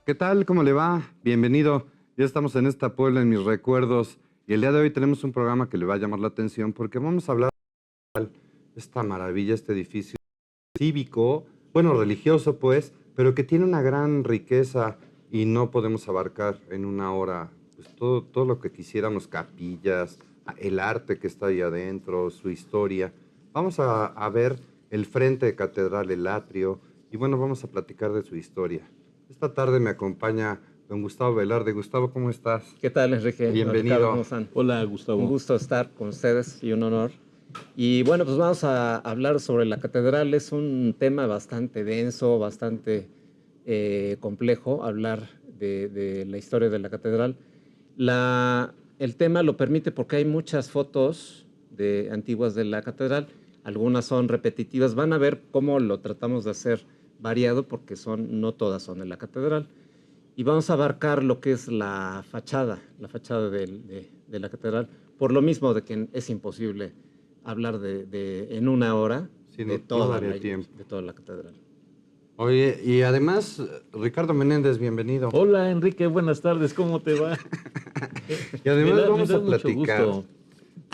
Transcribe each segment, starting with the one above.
¿Qué tal? ¿Cómo le va? Bienvenido. Ya estamos en esta Puebla en mis recuerdos y el día de hoy tenemos un programa que le va a llamar la atención porque vamos a hablar de esta maravilla, este edificio cívico, bueno, religioso pues, pero que tiene una gran riqueza y no podemos abarcar en una hora pues, todo lo que quisiéramos, capillas, el arte que está ahí adentro, su historia. Vamos a ver el frente de catedral, el atrio, y bueno, vamos a platicar de su historia. Esta tarde me acompaña don Gustavo Velarde. Gustavo, ¿cómo estás? ¿Qué tal, Enrique? Ricardo, Bienvenido. ¿cómo están? Hola, Un Gustavo. gusto estar con ustedes y un honor. Y bueno, pues vamos a hablar sobre la catedral. Es un tema bastante denso, bastante complejo, hablar de la historia de la catedral. El tema lo permite porque hay muchas fotos antiguas de la catedral. Algunas son repetitivas. Van a ver cómo lo tratamos de hacer variado porque no todas son de la catedral. Y vamos a abarcar lo que es la fachada de la catedral, por lo mismo de que es imposible hablar en una hora Sí, de no toda daría tiempo. de toda la catedral. Oye, y además, Ricardo Menéndez, bienvenido. Hola, Enrique, buenas tardes, ¿cómo te va? Y además Me vamos da a mucho platicar gusto.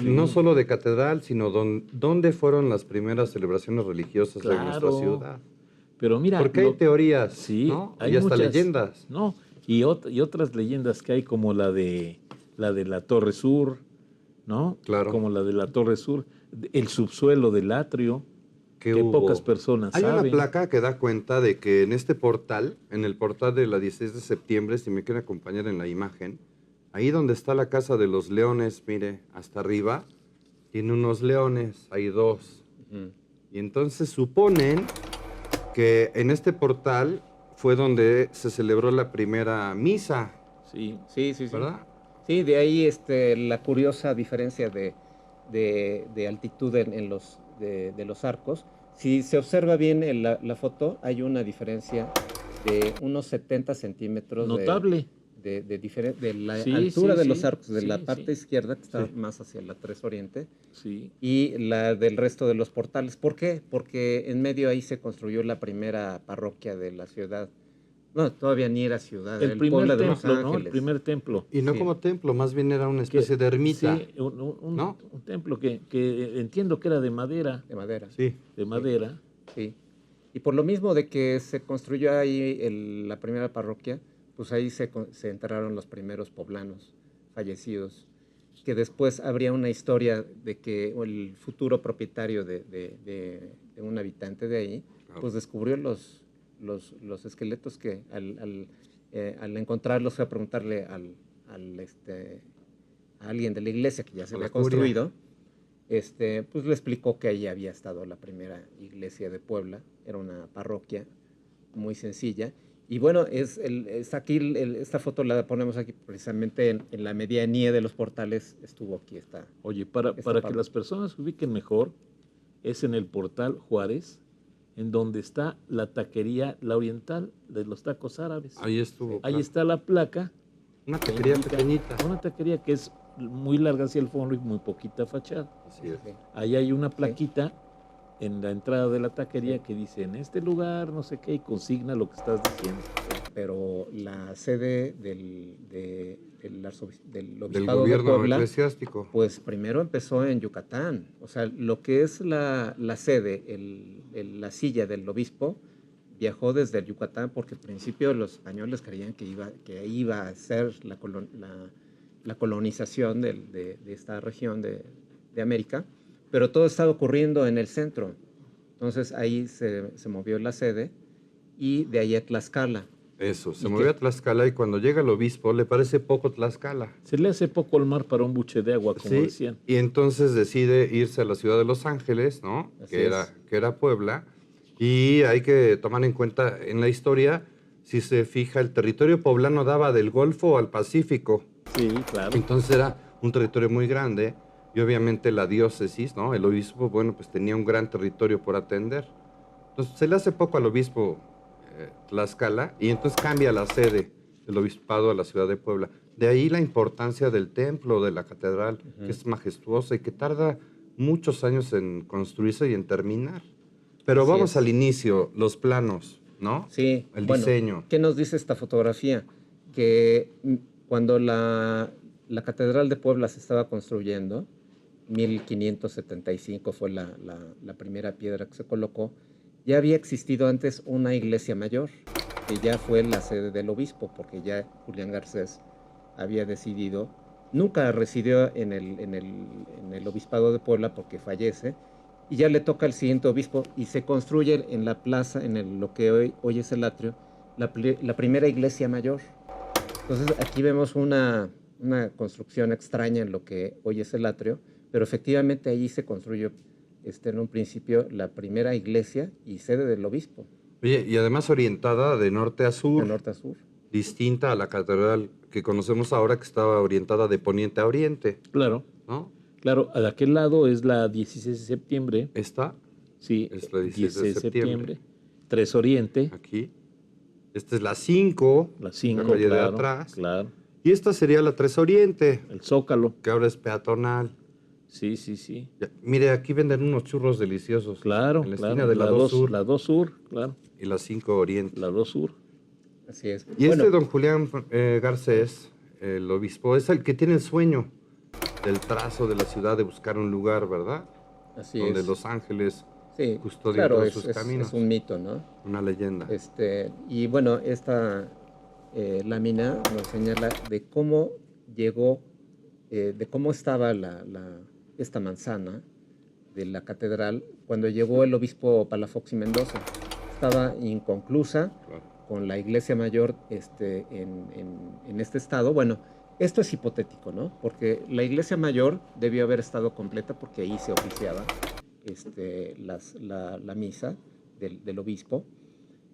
no Sí. solo de catedral, sino dónde fueron las primeras celebraciones religiosas de nuestra Claro, ciudad. pero mira, Porque hay teorías, sí, ¿no? hay Y hasta muchas, leyendas. ¿no? Y otras leyendas que hay como la de la Torre Sur, ¿no? Claro. Como la de la Torre Sur, el subsuelo del atrio, ¿Qué que hubo? pocas personas Hay una saben. placa que da cuenta de que en este portal, en el portal de la 16 de septiembre, si me quieren acompañar en la imagen, ahí donde está la casa de los leones, mire, hasta arriba, tiene unos leones, hay dos. Y entonces suponen que en este portal fue donde se celebró la primera misa, Sí, Sí, sí, sí. ¿verdad? Sí, de ahí la curiosa diferencia de altitud de los arcos. Si se observa bien en la foto, hay una diferencia de unos 70 centímetros notable. de la Sí, altura sí, de los sí, arcos, de la sí, parte sí. izquierda, que está Sí. más hacia la 3 Oriente, Sí. y la del resto de los portales. ¿Por qué? Porque en medio ahí se construyó la primera parroquia de la ciudad. No, todavía ni era ciudad, era El el primer Puebla de Los templo, ¿no? El Ángeles. primer templo. Y no Sí. como templo, más bien era una Que, especie de ermita, sí, ¿no? un templo que entiendo que era de madera. De madera. Sí. De madera. Sí. Y por lo mismo de que se construyó ahí la primera parroquia, pues ahí se enterraron los primeros poblanos fallecidos, que después habría una historia de que el futuro propietario de un habitante de ahí, pues descubrió los esqueletos que al encontrarlos fue a preguntarle a alguien de la iglesia que ya se A la había curia. construido, pues le explicó que ahí había estado la primera iglesia de Puebla, era una parroquia muy sencilla. Y bueno, está aquí, esta foto la ponemos aquí precisamente en la medianía de los portales, estuvo aquí esta. Oye, para que parroquia. las personas se ubiquen mejor, es en el portal Juárez, en donde está la taquería La Oriental de los tacos árabes. Ahí estuvo. Ahí claro. está la placa. Una que taquería indica- pequeñita. Una taquería que es muy larga hacia el fondo y muy poquita fachada. Así es. Sí. Ahí hay una plaquita en la entrada de la taquería Sí. que dice, en este lugar, no sé qué, y consigna lo que estás diciendo. Pero la sede del Del Obispado de gobierno Puebla, eclesiástico. pues primero empezó en Yucatán. O sea, lo que es la sede, la silla del obispo, viajó desde Yucatán porque al principio los españoles creían que iba a ser la colonización de esta región de América, pero todo estaba ocurriendo en el centro. Entonces ahí se movió la sede y de ahí a Tlaxcala. Eso, se ¿Y movió qué? a Tlaxcala y cuando llega el obispo le parece poco Tlaxcala. Se le hace poco el mar para un buche de agua, como Sí, decían. y entonces decide irse a la ciudad de Los Ángeles, ¿no? Así Que es. era Puebla. Y hay que tomar en cuenta en la historia, si se fija, el territorio poblano daba del Golfo al Pacífico. Sí, claro. Entonces era un territorio muy grande y obviamente la diócesis, ¿no? El obispo, bueno, pues tenía un gran territorio por atender. Entonces se le hace poco al obispo Tlaxcala y entonces cambia la sede del obispado a la ciudad de Puebla. De ahí la importancia del templo, de la catedral, que es majestuosa y que tarda muchos años en construirse y en terminar. Pero Así vamos es. al inicio, los planos. ¿no? Sí, El bueno, diseño. ¿qué nos dice esta fotografía? Que cuando la Catedral de Puebla se estaba construyendo, 1575 fue la primera piedra que se colocó, ya había existido antes una iglesia mayor, que ya fue la sede del obispo, porque ya Julián Garcés había decidido, nunca residió en el obispado de Puebla porque fallece, y ya le toca al siguiente obispo y se construye en la plaza, lo que hoy es el atrio, la primera iglesia mayor. Entonces aquí vemos una construcción extraña en lo que hoy es el atrio, pero efectivamente allí se construyó en un principio la primera iglesia y sede del obispo, Oye, y además orientada de norte a de sur, norte a sur. distinta a la catedral que conocemos ahora, que estaba orientada de poniente a oriente, Claro, ¿no? claro, a aquel lado es la 16 de septiembre, Esta sí, es la 16 de 16 de septiembre. 3 Oriente, Aquí. Esta es la 5, la la 5, calle de claro, atrás. claro, Y esta sería la 3 Oriente, el Zócalo, que ahora es peatonal. sí, sí, sí, Mire, aquí venden unos churros deliciosos. claro, En la esquina claro, de la 2 Sur la 2 Sur, claro, y la 5 Oriente. la 2 Sur, Así es. Y Bueno, don Julián Garcés, el obispo, es el que tiene el sueño del trazo de la ciudad de buscar un lugar, ¿verdad? así Donde es. los ángeles Sí, custodian claro, todos sus caminos. es un mito, ¿no? Una leyenda. Y bueno, esta lámina nos señala de cómo llegó, de cómo estaba esta manzana de la catedral cuando llegó el obispo Palafox y Mendoza. Estaba inconclusa, Claro. con la iglesia mayor en este estado. Bueno, esto es hipotético, ¿no? Porque la iglesia mayor debió haber estado completa porque ahí se oficiaba la misa del obispo.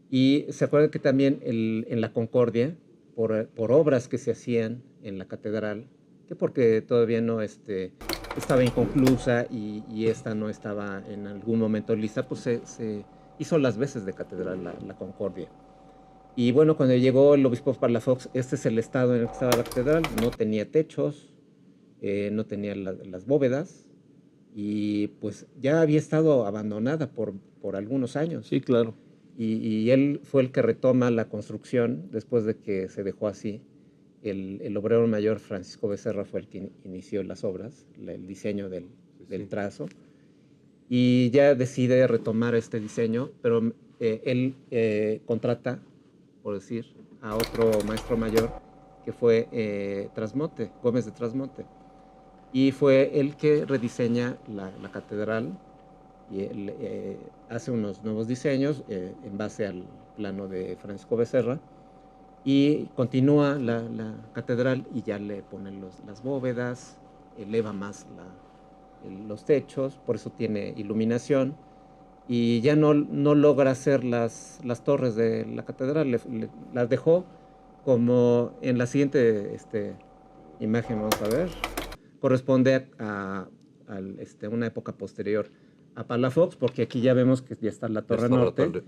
Y se acuerda que también en la Concordia, por obras que se hacían en la catedral, que porque todavía no estaba inconclusa y esta no estaba en algún momento lista, pues se hizo las veces de catedral la Concordia. Y bueno, cuando llegó el obispo Palafox, este es el estado en el que estaba la catedral, no tenía techos, no tenía las bóvedas, y pues ya había estado abandonada por algunos años. sí, claro, Y él fue el que retoma la construcción después de que se dejó así. El obrero mayor Francisco Becerra fue el que inició las obras, el diseño del trazo, y ya decide retomar este diseño, pero él contrata, por decir, a otro maestro mayor que fue Trasmonte, Gómez de Trasmonte, y fue el que rediseña la catedral y él hace unos nuevos diseños en base al plano de Francisco Becerra y continúa la catedral y ya le ponen las bóvedas, eleva más los techos, por eso tiene iluminación y ya no logra hacer las torres de la catedral, las dejó como en la siguiente imagen, vamos a ver, corresponde a una época posterior a Palafox, porque aquí ya vemos que ya está la Torre Norte,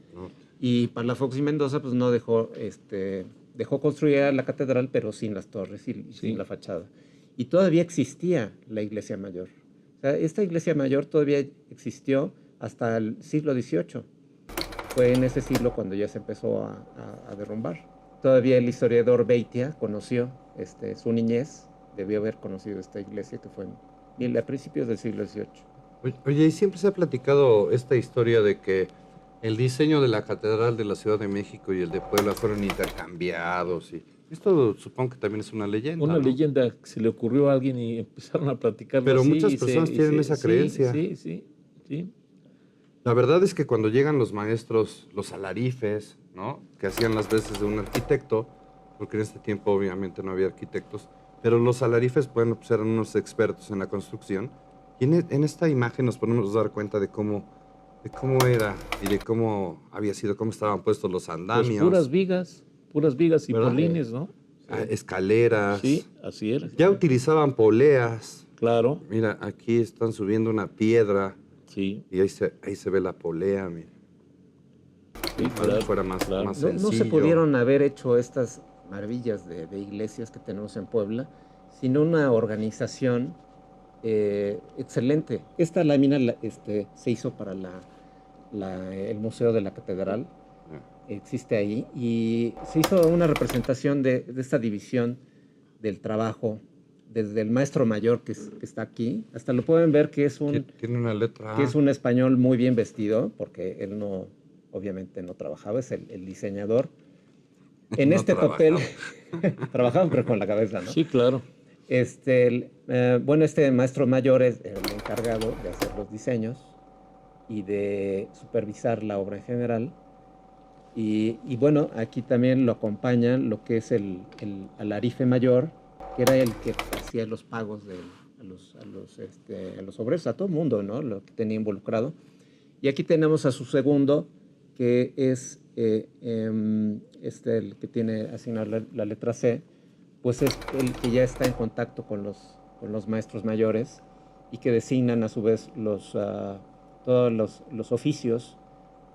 y Palafox y Mendoza pues no dejó construir la catedral, pero sin las torres y Sí. sin la fachada. Y todavía existía la iglesia mayor. O sea, esta iglesia mayor todavía existió hasta el siglo XVIII. Fue en ese siglo cuando ya se empezó a derrumbar. Todavía el historiador Beitia conoció su niñez, debió haber conocido esta iglesia que fue a principios del siglo XVIII. Oye, y siempre se ha platicado esta historia de que el diseño de la Catedral de la Ciudad de México y el de Puebla fueron intercambiados. Y esto supongo que también es una leyenda. una ¿no? leyenda que se le ocurrió a alguien y empezaron a platicarlo Pero así, muchas y personas y tienen esa sí, creencia. Sí, sí, sí. La verdad es que cuando llegan los maestros, los alarifes, ¿no? Que hacían las veces de un arquitecto, porque en este tiempo obviamente no había arquitectos, pero los alarifes, bueno, pues eran unos expertos en la construcción. Y en esta imagen nos podemos dar cuenta de cómo era y de cómo había sido, cómo estaban puestos los Pues andamios, puras vigas y ¿verdad? polines, ¿no? Escaleras. Sí, así era. Ya utilizaban poleas. Claro, Mira, aquí están subiendo una piedra sí, y ahí se ve la polea, mira. sí, Para claro, que fuera más claro. No se sencillo. pudieron haber hecho estas maravillas de iglesias que tenemos en Puebla sin una organización excelente. Esta lámina se hizo para el Museo de la Catedral. existe ahí, y se hizo una representación de esta división del trabajo, desde el maestro mayor que está aquí, hasta lo pueden ver que es Tiene una letra que A. es un español muy bien vestido, porque él no, obviamente no trabajaba, es el diseñador. En No este trabajaba. papel, trabajaba pero con la cabeza, ¿no? Sí, claro. Bueno, este maestro mayor es el encargado de hacer los diseños y de supervisar la obra en general. Y bueno, aquí también lo acompañan lo que es el alarife mayor, que era el que hacía los pagos a los obreros, a todo el mundo, ¿no? Lo que tenía involucrado. Y aquí tenemos a su segundo, que es el que tiene asignada la letra C, pues es el que ya está en contacto con los maestros mayores y que designan a su vez todos los oficios,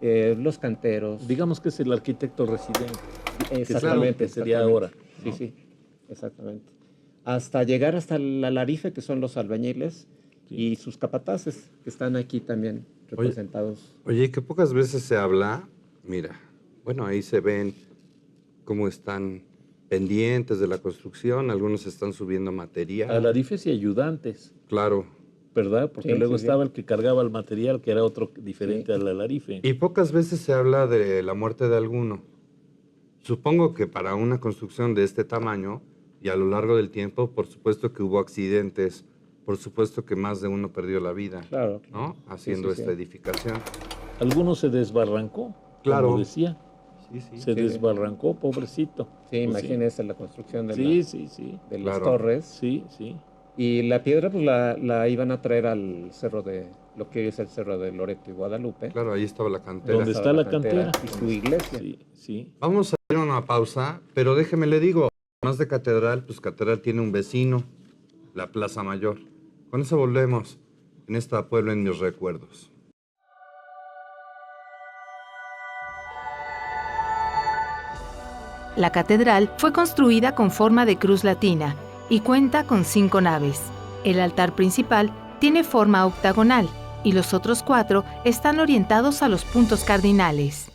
los canteros. Digamos que es el arquitecto residente. Exactamente. Que sería exactamente. ahora. Sí, ¿no? sí, exactamente. Hasta llegar hasta el alarife, que son los albañiles, Sí. y sus capataces, que están aquí también representados. Oye, que pocas veces se habla, mira, bueno, ahí se ven cómo están pendientes de la construcción, algunos están subiendo material. Alarifes y ayudantes, Claro. ¿verdad? Porque Sí, luego sí, sí. estaba el que cargaba el material, que era otro diferente Sí. al alarife. Y pocas veces se habla de la muerte de alguno. Supongo que para una construcción de este tamaño y a lo largo del tiempo, por supuesto que hubo accidentes, por supuesto que más de uno perdió la vida, Claro. ¿no? Haciendo Sí, sí, esta sí. edificación. Algunos se desbarrancó, Claro. como decía. Sí, sí. Se Sí. desbarrancó, pobrecito. Sí, Pues imagínense la construcción de, Sí, sí, sí. de las Claro. torres. Sí, sí. Y la piedra pues la iban a traer al cerro lo que es el cerro de Loreto y Guadalupe. Claro, ahí estaba la cantera. ¿Dónde Estaba está la cantera? y su iglesia. Sí, sí. Vamos a ir a una pausa, pero déjeme le digo, además de Catedral, pues Catedral tiene un vecino, la Plaza Mayor. Con eso volvemos en esta Puebla en mis recuerdos. La catedral fue construida con forma de cruz latina y cuenta con 5 naves. El altar principal tiene forma octagonal y los otros 4 están orientados a los puntos cardinales.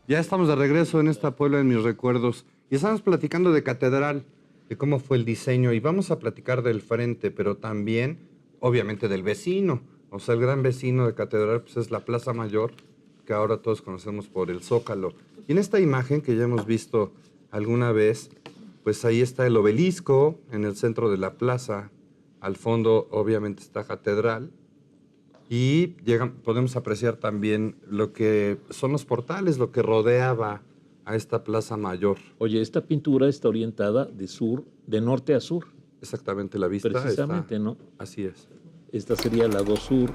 Ya estamos de regreso en esta Puebla en mis recuerdos y estamos platicando de Catedral, de cómo fue el diseño y vamos a platicar del frente, pero también, obviamente, del vecino. O sea, el gran vecino de Catedral pues, es la Plaza Mayor, que ahora todos conocemos por el Zócalo. Y en esta imagen que ya hemos visto alguna vez, pues ahí está el obelisco en el centro de la plaza. Al fondo, obviamente, está Catedral. Y podemos apreciar también lo que son los portales, lo que rodeaba a esta Plaza Mayor. Oye, esta pintura está orientada de norte a sur. Exactamente, la vista Precisamente, está... ¿no? Así es. Esta sería lado sur.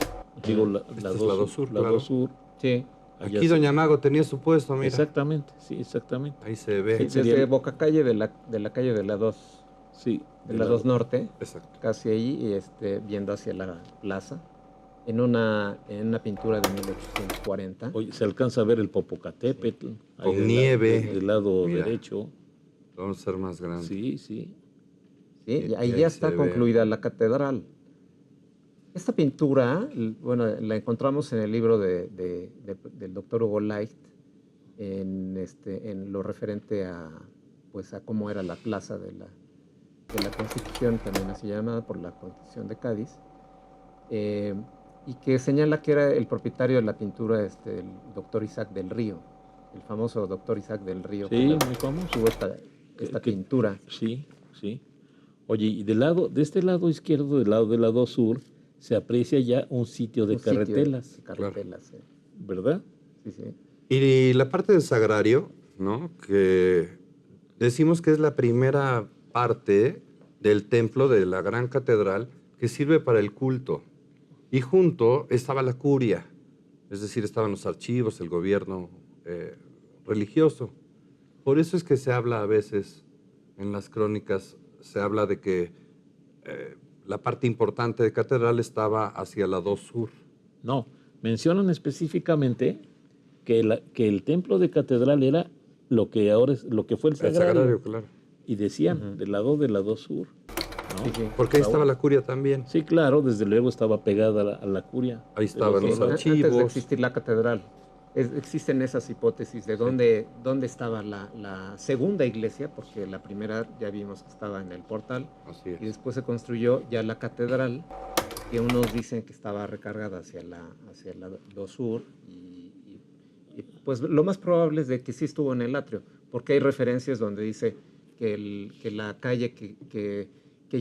Digo, Este es lado sur, lado claro. sur. Sí. Allá Aquí se- Doña Mago tenía su puesto, mira. Exactamente, sí, exactamente. Ahí se ve. Sí. Desde sería- Boca Calle de la calle de la 2, Sí. de la 2 Norte, Exacto. casi ahí, y viendo hacia la plaza, en una pintura de 1840. Oye, se alcanza a ver el Popocatépetl. ahí Con nieve. del lado Mira. derecho. Vamos a ser más grandes. Sí, sí. Sí, Y y ahí ahí ya se está ve. concluida la catedral. Esta pintura, bueno, la encontramos en el libro del doctor Hugo Light, en lo referente pues, a cómo era la plaza de la Constitución, también así llamada por la Constitución de Cádiz, y que señala que era el propietario de la pintura el doctor Isaac del Río, el famoso doctor Isaac del Río, Sí, que muy famoso. tuvo esta Que- pintura. Sí, sí. Oye, y de este lado izquierdo, del lado sur, se aprecia ya un sitio de Un sitio carretelas, de carretelas, sí. ¿verdad? Sí, sí. Y la parte del sagrario, ¿no? Que decimos que es la primera parte del templo de la gran catedral que sirve para el culto. Y junto estaba la curia, es decir, estaban los archivos, el gobierno religioso. Por eso es que se habla a veces en las crónicas, se habla de que la parte importante de catedral estaba hacia el lado sur. No, mencionan específicamente que el templo de catedral era lo que ahora es, lo que fue el El sagrario. sagrario, claro. Y decían, del lado sur. ¿no? Sí, sí. Porque ahí estaba la curia también. Sí, claro, desde luego estaba pegada a la curia. Ahí estaban De los dos lados. archivos. Antes de existir la catedral, existen esas hipótesis de dónde estaba la segunda iglesia, porque la primera ya vimos que estaba en el portal, Así y es. después se construyó ya la catedral, que unos dicen que estaba recargada hacia el lado sur, y pues lo más probable es de que sí estuvo en el atrio, porque hay referencias donde dice que la calle que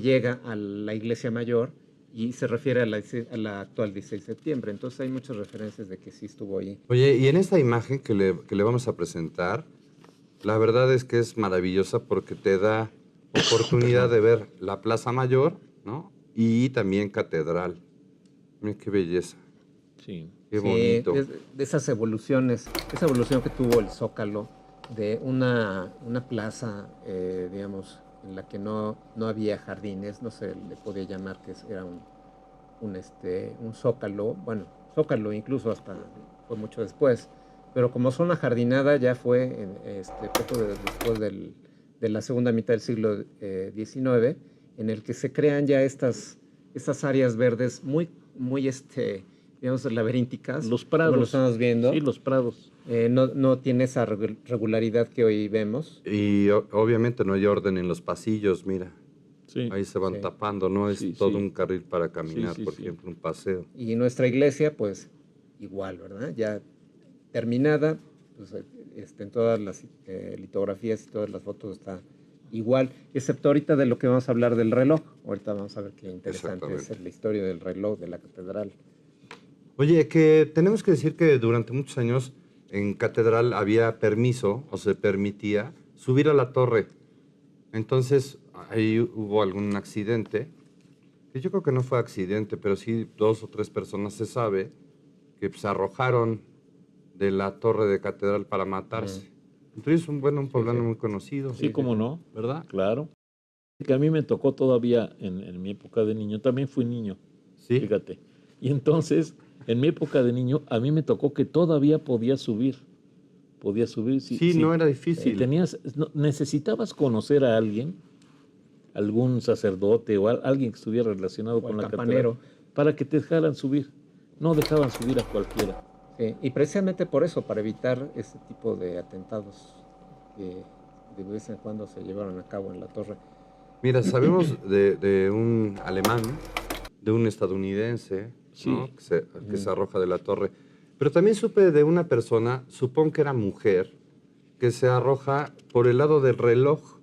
llega a la iglesia mayor y se refiere a la actual 16 de septiembre. Entonces hay muchas referencias de que sí estuvo ahí. Oye, y en esta imagen que le vamos a presentar, la verdad es que es maravillosa porque te da oportunidad de ver la Plaza Mayor, ¿no? Y también Catedral. Mira qué belleza, Sí. qué Sí, bonito. de esas evoluciones, esa evolución que tuvo el Zócalo, de una plaza, digamos, en la que no había jardines, no se le podía llamar que era un zócalo, bueno, zócalo incluso hasta fue mucho después, pero como zona jardinada ya fue poco después de la segunda mitad del siglo XIX, en el que se crean ya estas áreas verdes muy, digamos, laberínticas. Los prados. Como lo estamos viendo. Sí, los prados. No tiene esa regularidad que hoy vemos. Y obviamente no hay orden en los pasillos, mira. Sí. Ahí se van Sí. tapando, no es Sí, todo sí. un carril para caminar, Sí, sí, por sí. ejemplo, un paseo. Y nuestra iglesia, pues, igual, ¿verdad? Ya terminada, pues, en todas las litografías y todas las fotos está igual, excepto ahorita de lo que vamos a hablar del reloj. Ahorita vamos a ver qué interesante es Exactamente. la historia del reloj de la catedral. Oye, que tenemos que decir que durante muchos años en Catedral había permiso, o se permitía, subir a la torre. Entonces, ahí hubo algún accidente, que yo creo que no fue accidente, pero sí 2 o 3 personas se sabe, que se arrojaron de la torre de Catedral para matarse. Entonces, un poblano sí. muy conocido. Sí, cómo no. ¿Verdad? Claro. Que a mí me tocó todavía en mi época de niño, también fui niño, Sí. fíjate. Y entonces, en mi época de niño, a mí me tocó que todavía podía subir. Podía subir. Sí, no era difícil. Necesitabas conocer a alguien, algún sacerdote o alguien que estuviera relacionado O con el la campanero. catedral, para que te dejaran subir. No dejaban subir a cualquiera. Sí, y precisamente por eso, para evitar ese tipo de atentados que de vez en cuando se llevaron a cabo en la torre. Mira, sabemos de un alemán, de un estadounidense, Sí. ¿no? que se arroja de la torre. Pero también supe de una persona, supongo que era mujer, que se arroja por el lado del reloj.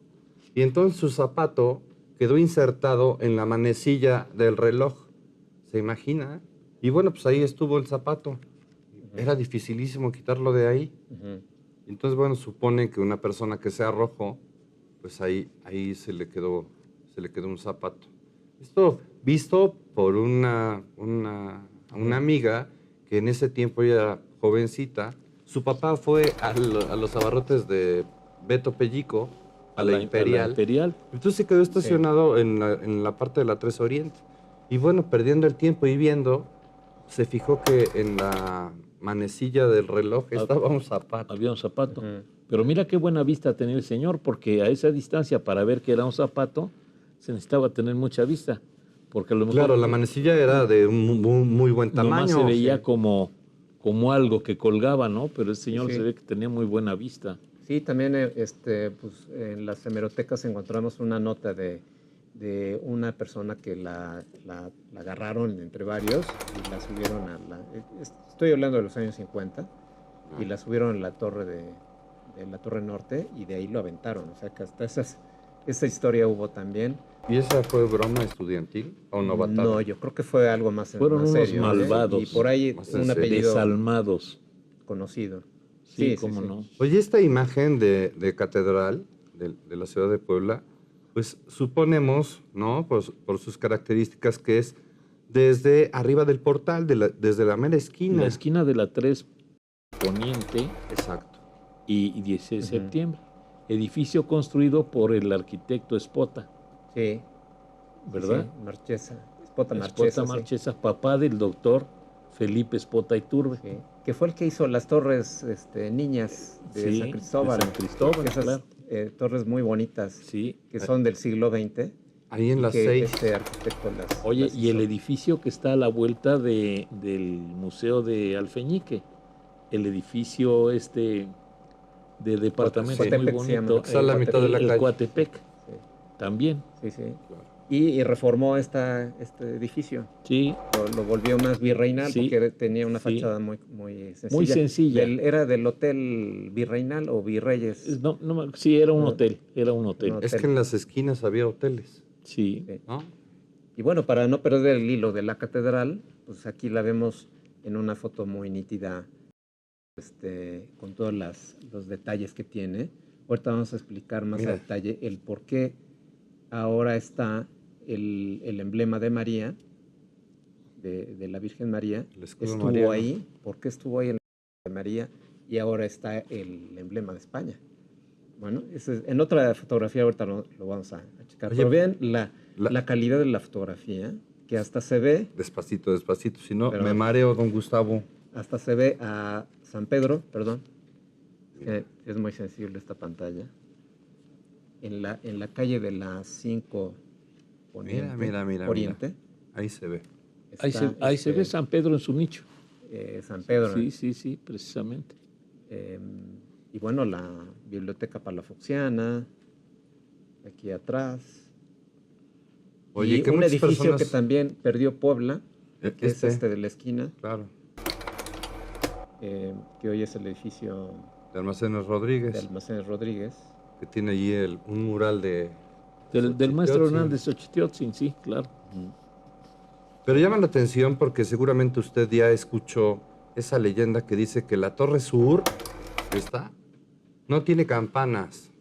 Y entonces su zapato quedó insertado en la manecilla del reloj. ¿Se imagina? Y bueno, pues ahí estuvo el zapato. Era dificilísimo quitarlo de ahí. Ujú. Entonces, bueno, supone que una persona que se arrojó, pues ahí se le quedó un zapato. Esto visto por una amiga que en ese tiempo ella era jovencita. Su papá fue a los abarrotes de Beto Pellico, a la Imperial. Entonces se quedó estacionado en la parte de la 3 Oriente. Y bueno, perdiendo el tiempo y viendo, se fijó que en la manecilla del reloj estaba un zapato. Había un zapato. Ujú. Pero mira qué buena vista tenía el señor, porque a esa distancia, para ver que era un zapato, se necesitaba tener mucha vista. Porque a lo mejor Claro, la manecilla era de un muy buen tamaño. nomás se veía Sí. como algo que colgaba, ¿no? Pero el señor Sí. se ve que tenía muy buena vista. Sí, también pues, en las hemerotecas encontramos una nota de una persona que la agarraron entre varios y la subieron estoy hablando de los años 50, y la subieron a la torre de la Torre Norte y de ahí lo aventaron. O sea que hasta esa historia hubo también. ¿Y esa fue broma estudiantil o novatada? No, yo creo que fue algo más Fueron más unos serio, malvados. Y por ahí Más en un serio. apellido Desalmados. conocido. Sí, cómo no. Oye, esta imagen de catedral de la ciudad de Puebla, pues suponemos, ¿no? Por sus características, que es desde arriba del portal, desde la mera esquina. La esquina de la 3 Poniente Exacto. y 16 de Ujú. septiembre. Edificio construido por el arquitecto Espota. Sí. ¿verdad? Sí, Marchesa, Espota Espota Marchesa, sí. Marchesa, papá del doctor Felipe Espota Iturbe. Sí, que fue el que hizo las torres niñas de Sí, San Cristóbal. de San Cristóbal, Esas claro. torres muy bonitas, Sí. que son del siglo XX. Ahí en y las que 6. este arquitecto las Oye, las y el hizo. edificio que está a la vuelta del Museo de Alfeñique, el edificio de departamentos muy Coatepec se llama. bonito, Está a la mitad de la el calle. Coatepec, Sí, también, sí, sí. Claro. Y reformó este edificio. sí, Lo volvió más virreinal Sí, porque tenía una sí. fachada muy sencilla. Muy sencilla. Era del hotel virreinal o virreyes. no, sí, era un Ah, hotel, era un hotel, no. Es que en las esquinas había hoteles, sí, Sí. ¿no? Y bueno, para no perder el hilo de la catedral, pues aquí la vemos en una foto muy nítida, con todos los detalles que tiene. Ahorita vamos a explicar más Mira. a detalle el por qué ahora está el emblema de María, de la Virgen María. El escudo Estuvo mariano. ahí, ¿por qué estuvo ahí el emblema de María? Y ahora está el emblema de España. Bueno, en otra fotografía ahorita lo vamos a checar. Oye, Pero vean la- la calidad de la fotografía, que hasta se ve Despacito, despacito, si no Pero- me mareo, don Gustavo. a San Pedro, perdón, que es muy sensible esta pantalla, en la calle de la 5 Poniente, Mira. Oriente. Ahí se ve. ahí se ve San Pedro en su nicho. San Pedro. Sí, precisamente. Y bueno, la Biblioteca Palafoxiana, aquí atrás. Oye, y que un muchas edificio personas- que también perdió Puebla, que es de la esquina, Claro, que hoy es el edificio de Almacenes de Rodríguez, Almacenes Rodríguez. que tiene allí un mural de... Del maestro Xochitl. Hernández Xochitl, sí, claro. Pero llama la atención porque seguramente usted ya escuchó esa leyenda que dice que la Torre Sur, ¿está? No tiene campanas.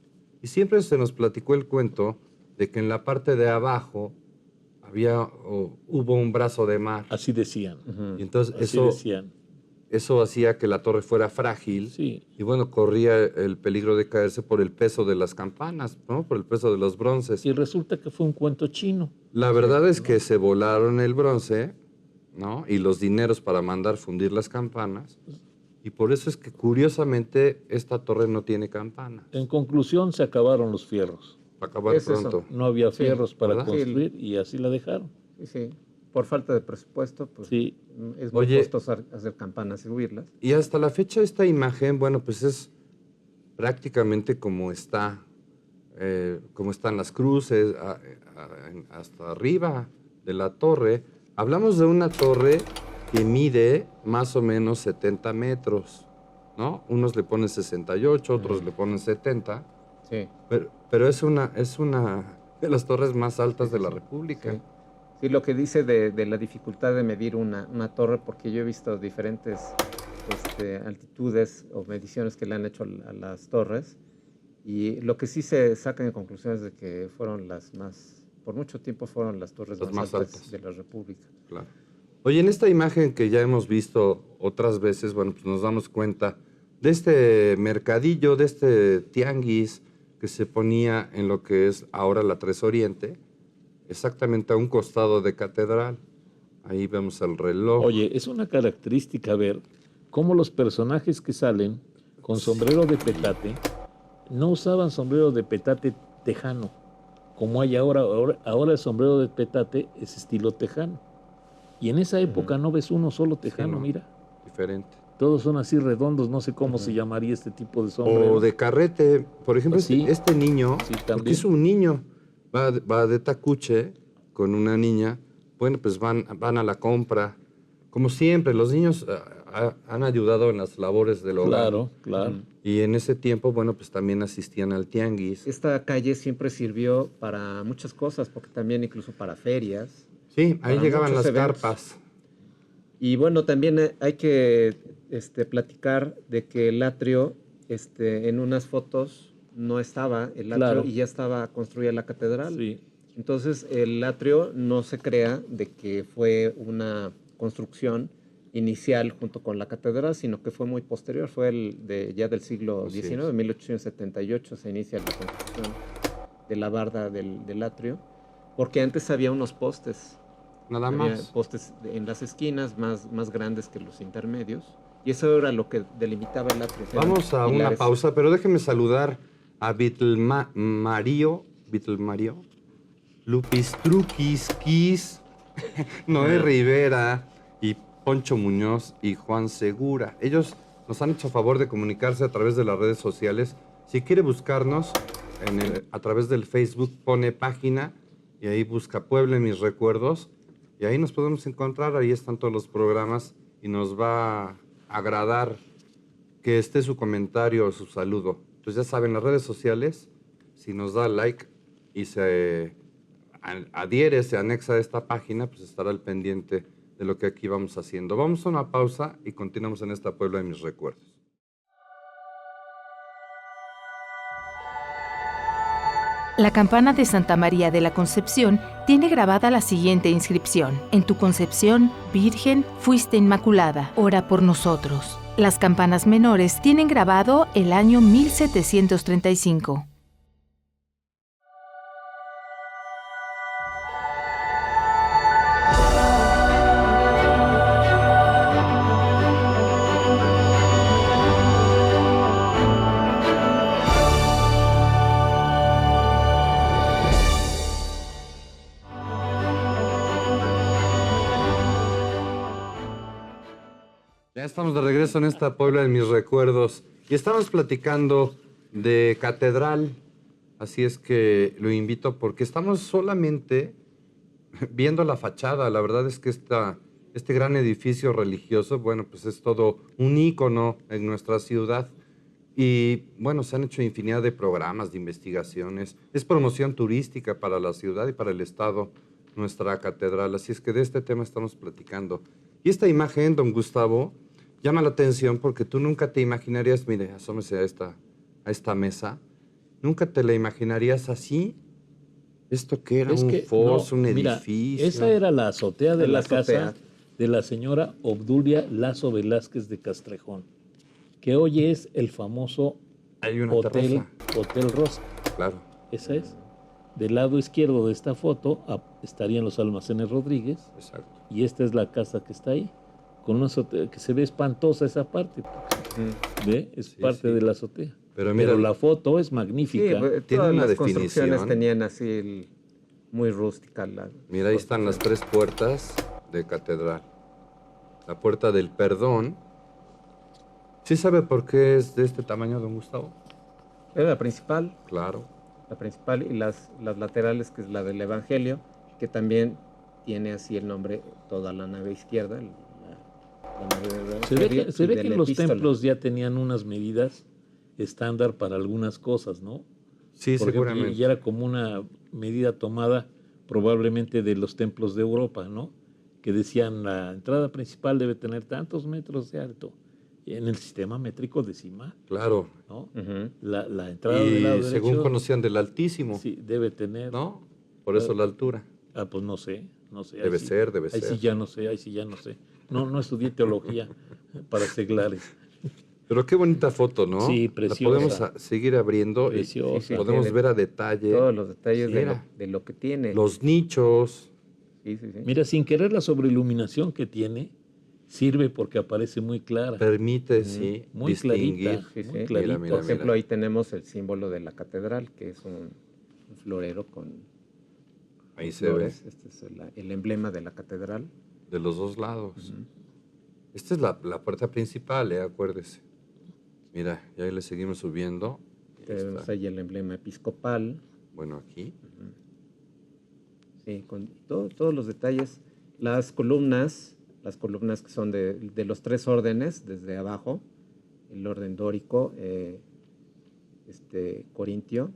Y siempre se nos platicó el cuento de que en la parte de abajo hubo un brazo de mar. Así decían. Y entonces Así decían. eso hacía que la torre fuera frágil. Sí. Y bueno, corría el peligro de caerse por el peso de las campanas, ¿no? Por el peso de los bronces. Y resulta que fue un cuento chino. La verdad es que se volaron el bronce, ¿no? Y los dineros para mandar fundir las campanas. Y por eso es que curiosamente esta torre no tiene campanas. En conclusión, se acabaron los fierros. Para acabar Es eso. pronto. No había Sí, fierros para ¿verdad? construir y así la dejaron. Sí, sí. Por falta de presupuesto, pues Sí. es muy Oye. costoso hacer campanas y subirlas. Y hasta la fecha esta imagen, bueno, pues es prácticamente como están las cruces, hasta arriba de la torre. Hablamos de una torre que mide más o menos 70 metros, ¿no? Unos le ponen 68, otros le ponen 70, Sí. pero es una de las torres más altas de la República. Sí. Sí, lo que dice de la dificultad de medir una torre, porque yo he visto diferentes altitudes o mediciones que le han hecho a las torres, y lo que sí se sacan en conclusiones de que fueron por mucho tiempo fueron las torres Las más más altas altas. de la República. Claro. Oye, en esta imagen que ya hemos visto otras veces, bueno, pues nos damos cuenta de este mercadillo, de este tianguis que se ponía en lo que es ahora la Tres Oriente, exactamente a un costado de Catedral. Ahí vemos el reloj. Oye, es una característica ver cómo los personajes que salen con sombrero de petate no usaban sombrero de petate tejano, como hay ahora. Ahora el sombrero de petate es estilo tejano. Y en esa época no ves uno solo tejano, no. mira. Diferente. Todos son así redondos, no sé cómo se llamaría este tipo de sombrero. O de carrete. Por ejemplo, Sí. este niño, Sí, porque también. es un niño, va de tacuche con una niña, bueno, pues van a la compra. Como siempre, los niños han ayudado en las labores del hogar. Claro, claro. Y en ese tiempo, bueno, pues también asistían al tianguis. Esta calle siempre sirvió para muchas cosas, porque también incluso para ferias. Sí, ahí para llegaban muchos las eventos. carpas. Y bueno, también hay que platicar de que el atrio, en unas fotos no estaba el atrio Claro. y ya estaba construida la catedral. Sí. Entonces el atrio no se crea de que fue una construcción inicial junto con la catedral, sino que fue muy posterior, fue ya del siglo Así XIX, es. 1878 se inicia la construcción de la barda del atrio. Porque antes había unos postes. Nada Había más. postes en las esquinas más grandes que los intermedios. Y eso era lo que delimitaba el atrio. Eran Vamos a una pilares. pausa, pero déjeme saludar a Mario, Lupis Truquis, Kiss, Noé Rivera y Poncho Muñoz y Juan Segura. Ellos nos han hecho favor de comunicarse a través de las redes sociales. Si quiere buscarnos a través del Facebook, pone página y ahí busca Puebla en mis recuerdos y ahí nos podemos encontrar. Ahí están todos los programas y nos va a agradar que esté su comentario o su saludo. Pues ya saben, las redes sociales, si nos da like y se adhiere, se anexa a esta página, pues estará al pendiente de lo que aquí vamos haciendo. Vamos a una pausa y continuamos en esta Puebla de mis recuerdos. La campana de Santa María de la Concepción tiene grabada la siguiente inscripción: En tu concepción, Virgen, fuiste inmaculada, ora por nosotros. Las campanas menores tienen grabado el año 1735. Ya estamos de regreso en esta Puebla de mis recuerdos y estamos platicando de catedral, así es que lo invito porque estamos solamente viendo la fachada. La verdad es que este gran edificio religioso, bueno, pues es todo un ícono en nuestra ciudad y bueno, se han hecho infinidad de programas, de investigaciones, es promoción turística para la ciudad y para el estado, nuestra catedral, así es que de este tema estamos platicando. Y esta imagen, don Gustavo, llama la atención porque tú nunca te imaginarías, mire, asómese a esta mesa, nunca te la imaginarías así. ¿Esto qué era? ¿Un foso, un edificio? Esa era la azotea de la azotea. casa de la señora Obdulia Lazo Velázquez de Castrejón, que hoy es el famoso Hay una Hotel Rosa. Claro. Esa es. Del lado izquierdo de esta foto estarían los almacenes Rodríguez. Exacto. Y esta es la casa que está ahí, con una azotea que se ve espantosa esa parte. ¿Ve? Es parte de la azotea. Pero mira, la foto es magnífica. Sí, tiene todas una las definición. construcciones tenían así muy rústica. Mira, ahí están las tres puertas de catedral. La puerta del perdón. ¿Sí sabe por qué es de este tamaño, don Gustavo? Era la principal. Claro. La principal y las laterales, que es la del Evangelio, que también tiene así el nombre, toda la nave izquierda. La nave del Evangelio Se y ve de que la los epístola. templos ya tenían unas medidas estándar para algunas cosas, ¿no? Sí, Por ejemplo, seguramente. y era como una medida tomada probablemente de los templos de Europa, ¿no? Que decían la entrada principal debe tener tantos metros de alto en el sistema métrico decimal, Claro. ¿no? Ujú. La entrada del lado Y derecho, según conocían del Altísimo, sí, debe tener, ¿no? Por eso la altura. pues no sé. Ahí Debe sí- ser. Ahí sí ya no sé, ahí sí ya no sé. No estudié teología para seglares. Pero qué bonita foto, ¿no? Sí, La preciosa. podemos seguir abriendo Preciosa. y Sí, podemos tiene ver a detalle Todos los detalles Sí, de lo que tiene. los nichos. Sí. Mira, sin querer la sobreiluminación que tiene, sirve porque aparece muy clara. Permite, sí, Muy distinguir. clarita. Sí, Muy sí. clarita. Mira, Por ejemplo, ahí tenemos el símbolo de la catedral, que es un florero con Ahí se flores. ve, Este es el emblema de la catedral. de los dos lados. Esta es la puerta principal, acuérdese. Mira, y ahí le seguimos subiendo. Ahí Tenemos está. ahí el emblema episcopal. Bueno, aquí. Sí, con todos los detalles. Las columnas que son de los tres órdenes, desde abajo, el orden dórico, corintio,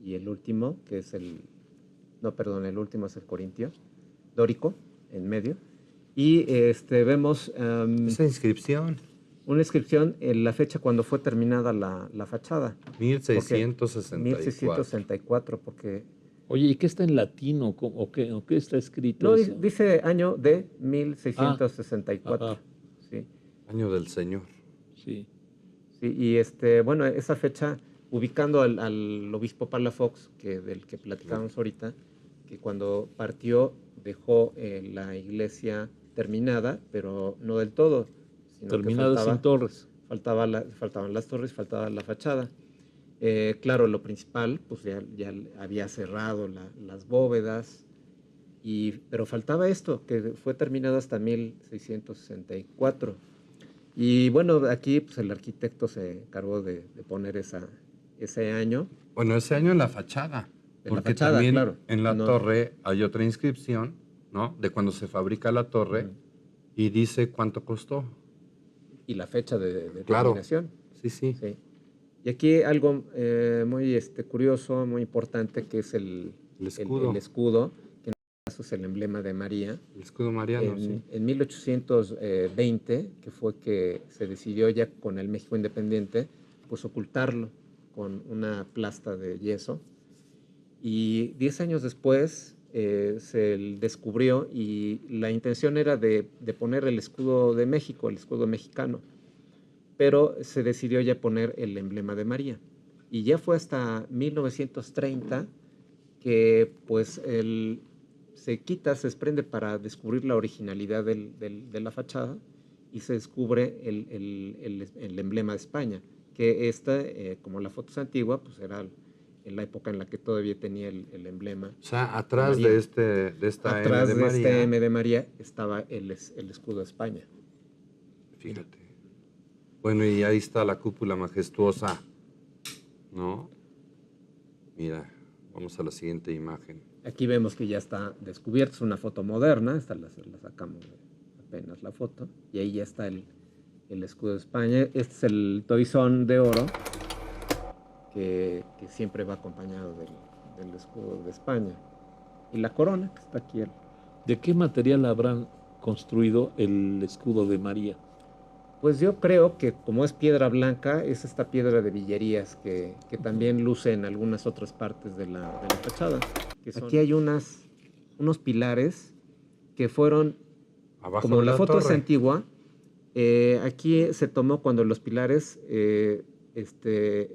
y el último, que es el último es el corintio, dórico, en medio. Y vemos Esa inscripción, una inscripción en la fecha cuando fue terminada la fachada. 1664. 1664, porque... Oye, ¿y qué está en latino? ¿O qué está escrito? No, eso? dice año de 1664. Ajá. Sí, Año del Señor. Sí. sí, y bueno, esa fecha ubicando al obispo Palafox, del que platicábamos ahorita, que cuando partió dejó la iglesia terminada, pero no del todo, sino Terminada sin torres. faltaban las torres, faltaba la fachada. Claro, lo principal, pues ya había cerrado las bóvedas, pero faltaba esto, que fue terminado hasta 1664. Y bueno, aquí pues, el arquitecto se encargó de poner ese año. Bueno, ese año en la fachada. En la Porque fachada, también claro. en la No. torre hay otra inscripción, ¿no? De cuando se fabrica la torre y dice cuánto costó. Y la fecha de Claro. terminación. Sí, sí. Sí. Y aquí algo muy curioso, muy importante, que es el escudo. el escudo, que en este caso es el emblema de María. El escudo mariano, sí. En 1820, que fue que se decidió ya con el México independiente, pues ocultarlo con una plasta de yeso. Y 10 años después se descubrió y la intención era de poner el escudo de México, el escudo mexicano, pero se decidió ya poner el emblema de María. Y ya fue hasta 1930 que pues se desprende para descubrir la originalidad de la fachada y se descubre el emblema de España, que como la foto es antigua, pues era en la época en la que todavía tenía el emblema. O sea, atrás María. de esta Atrás M de de María. este M de María estaba el escudo de España. Fíjate. Bueno, y ahí está la cúpula majestuosa, ¿no? Mira, vamos a la siguiente imagen. Aquí vemos que ya está descubierta, es una foto moderna, esta la sacamos apenas la foto, y ahí ya está el escudo de España. Este es el toisón de oro, que siempre va acompañado del escudo de España. Y la corona, que está aquí. ¿De qué material habrán construido el escudo de María? Pues yo creo que como es piedra blanca, es esta piedra de villerías que también luce en algunas otras partes de la fachada. Aquí hay unos pilares que fueron, Abajo como de la foto es torre. antigua, aquí se tomó cuando los pilares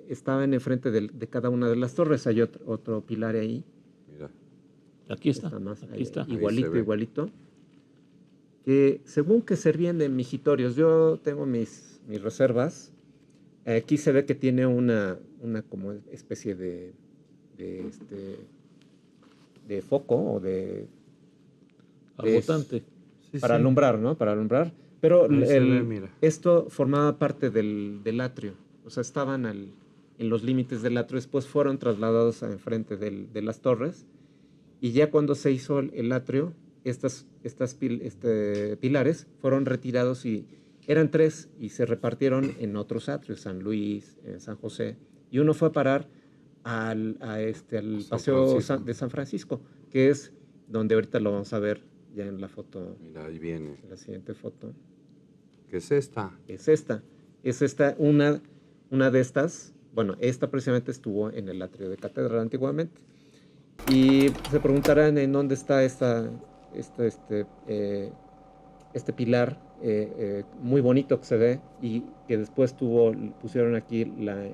estaban enfrente de cada una de las torres. Hay otro pilar ahí. Mira, Aquí está. Más, Aquí está. Ahí se igualito, ve. igualito. Que según que servían de mijitorios, yo tengo mis reservas. Aquí se ve que tiene una como especie de foco o Agotante. sí, para sí. alumbrar, ¿no? Para alumbrar. Pero Ahí se ve, mira. esto formaba parte del atrio. O sea, estaban en los límites del atrio. Después fueron trasladados a enfrente de las torres. Y ya cuando se hizo el atrio, estos pilares fueron retirados y eran 3 y se repartieron en otros atrios, San Luis, San José. Y uno fue a parar al paseo de San Francisco, que es donde ahorita lo vamos a ver ya en la foto. Mira, ahí viene. En la siguiente foto. ¿Qué es esta? Es esta, una de estas. Bueno, esta precisamente estuvo en el atrio de catedral antiguamente. Y se preguntarán en dónde está este pilar muy bonito que se ve y que después pusieron aquí la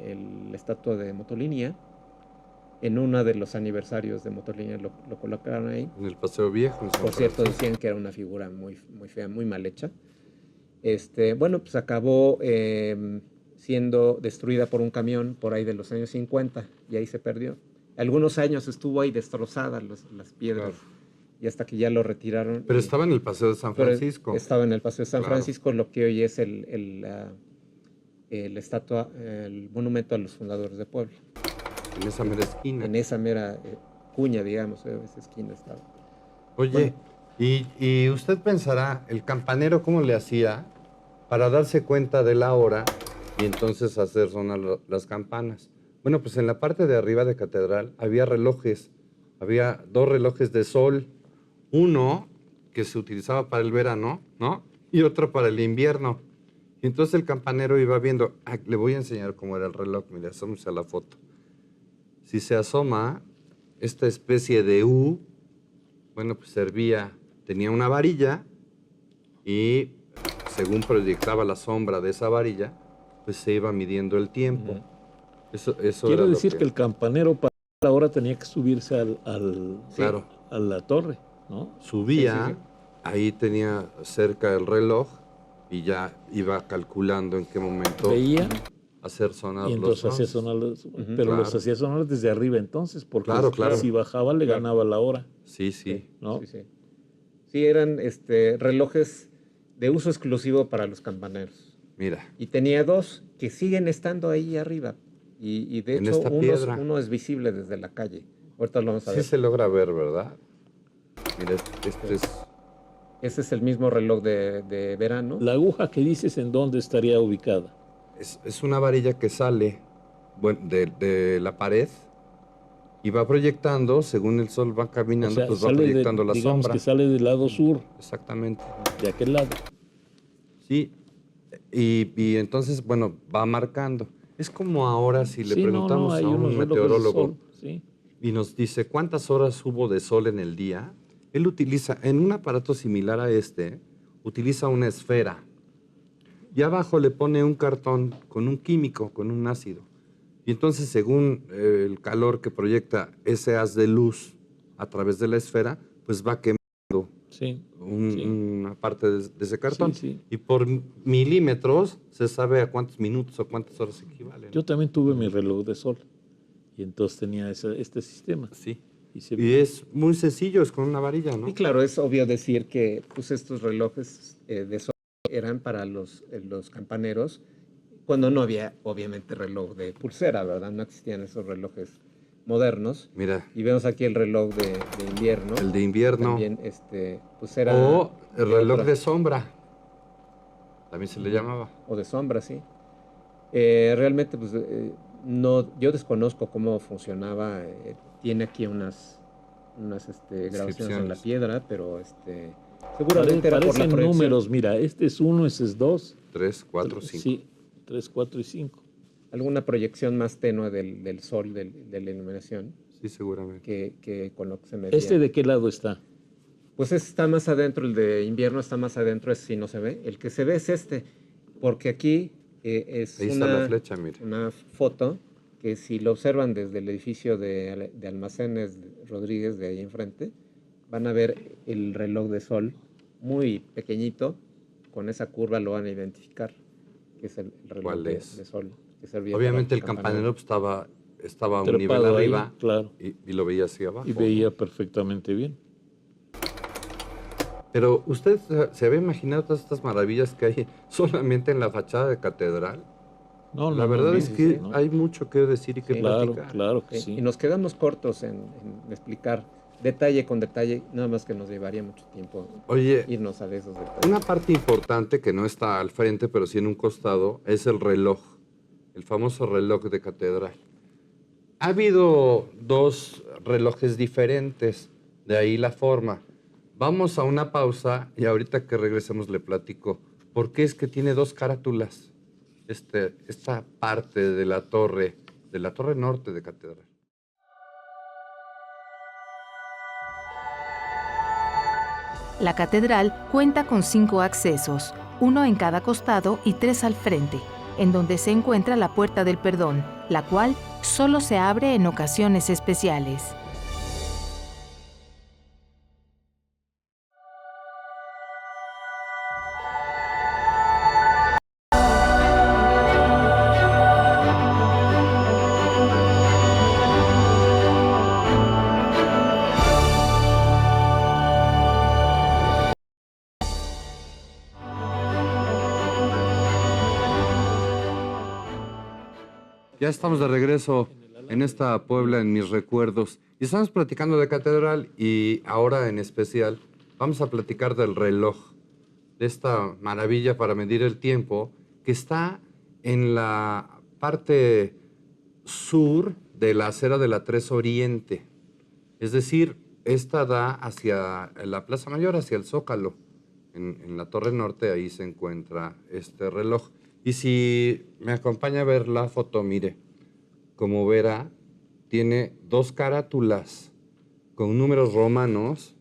estatua de Motolinia. En uno de los aniversarios de Motolinia lo colocaron ahí. En el Paseo Viejo. en San Por cierto, Francisco. decían que era una figura muy, muy fea, muy mal hecha. Bueno, pues acabó siendo destruida por un camión por ahí de los años 50 y ahí se perdió. Algunos años estuvo ahí destrozada las piedras. Claro. Y hasta que ya lo retiraron. Pero estaba en el Paseo de San Francisco. Estaba en el Paseo de San Claro. Francisco, lo que hoy es el monumento a los fundadores de Puebla. En esa mera esquina. En esa mera cuña, digamos, esa esquina estaba. Oye, Bueno. y usted pensará, ¿el campanero cómo le hacía para darse cuenta de la hora y entonces hacer sonar las campanas? Bueno, pues en la parte de arriba de Catedral había relojes. Había 2 relojes de sol. Uno que se utilizaba para el verano, ¿no? Y otro para el invierno. Y entonces el campanero iba viendo, le voy a enseñar cómo era el reloj, mire, asómese a la foto. Si se asoma, esta especie de U, bueno, pues tenía una varilla y según proyectaba la sombra de esa varilla, pues se iba midiendo el tiempo. Eso Quiere era lo decir que el campanero para la hora tenía que subirse Claro. a la torre, ¿no? Subía, Sí, sí, sí. ahí tenía cerca el reloj y ya iba calculando en qué momento Veía hacer sonar y los entonces hacía bronces. sonar, pero los Claro. hacía sonar desde arriba entonces, porque Claro. si bajaba le Claro. ganaba la hora, Sí. ¿no? Sí, sí. Sí, eran relojes de uso exclusivo para los campaneros. Mira, Y tenía dos que siguen estando ahí arriba. Y de en hecho, esta piedra. uno es visible desde la calle. Ahorita lo vamos a Sí ver. se logra ver, ¿verdad? Mira, este es... Ese es el mismo reloj de verano. La aguja que dices en dónde estaría ubicada. Es una varilla que sale de la pared y va proyectando, según el sol va O caminando, sea, pues va sale proyectando la digamos sombra. que sale del lado sur, Exactamente. de aquel lado. Sí, y entonces, bueno, va marcando. Es como ahora si le Sí, preguntamos hay a unos un relojes de meteorólogo sol, sí. y nos dice cuántas horas hubo de sol en el día, él utiliza, en un aparato similar a este, utiliza una esfera y abajo le pone un cartón con un químico, con un ácido. Y entonces, según el calor que proyecta ese haz de luz a través de la esfera, pues va quemando Sí, una parte de ese cartón. Sí. Y por milímetros se sabe a cuántos minutos o cuántas horas equivale, ¿no? Yo también tuve mi reloj de sol y entonces tenía este sistema. Sí. Y se- Y es muy sencillo, es con una varilla, ¿no? Y claro, es obvio decir que pues, estos relojes de sol eran para los campaneros cuando no había, obviamente, reloj de pulsera, ¿verdad? No existían esos relojes modernos. Mira, Y vemos aquí el reloj de invierno. el de invierno. También, pues era... O el reloj otra- de sombra. También se le llamaba. O de sombra, sí. Realmente, pues, no, yo desconozco cómo funcionaba. Tiene aquí unas grabaciones en la Descripciones. piedra, pero seguramente era por la parecen proyección. números, mira, este es 1, ese es 2. 3, 4, 5. Sí, 3, 4 y 5. Alguna proyección más tenue del sol, de la iluminación, Sí, seguramente. que con lo que se medía. ¿Este de qué lado está? Pues está más adentro, el de invierno está más adentro, ese sí no se ve. El que se ve es porque aquí es Ahí está la flecha, mire. una foto que si lo observan desde el edificio de Almacenes Rodríguez de ahí enfrente, van a ver el reloj de sol muy pequeñito, con esa curva lo van a identificar, que es el reloj ¿Cuál de es? sol. Que servía Obviamente el para campanero pues, estaba a un nivel Trepado ahí, arriba claro. y lo veía hacia abajo. Y veía perfectamente bien. Pero ¿usted se había imaginado todas estas maravillas que hay solamente en la fachada de catedral? No, La no, verdad no, es no, que no. hay mucho que decir y que Sí. Claro, platicar. claro que Sí, sí. y nos quedamos cortos en explicar detalle con detalle, nada más que nos llevaría mucho tiempo Oye, irnos a esos detalles. una parte importante que no está al frente, pero sí en un costado, es el reloj, el famoso reloj de catedral. Ha habido dos relojes diferentes, de ahí la forma. Vamos a una pausa y ahorita que regresemos le platico por qué es que tiene dos carátulas esta parte de la torre norte de catedral. La catedral cuenta con 5 accesos, uno en cada costado y 3 al frente, en donde se encuentra la Puerta del Perdón, la cual solo se abre en ocasiones especiales. Ya estamos de regreso en esta Puebla, en mis recuerdos. Y estamos platicando de catedral y ahora en especial vamos a platicar del reloj, de esta maravilla para medir el tiempo que está en la parte sur de la acera de la 3 Oriente. Es decir, esta da hacia la Plaza Mayor, hacia el Zócalo. En la Torre Norte, ahí se encuentra este reloj. Y si me acompaña a ver la foto, mire, como verá, tiene dos carátulas con números romanos.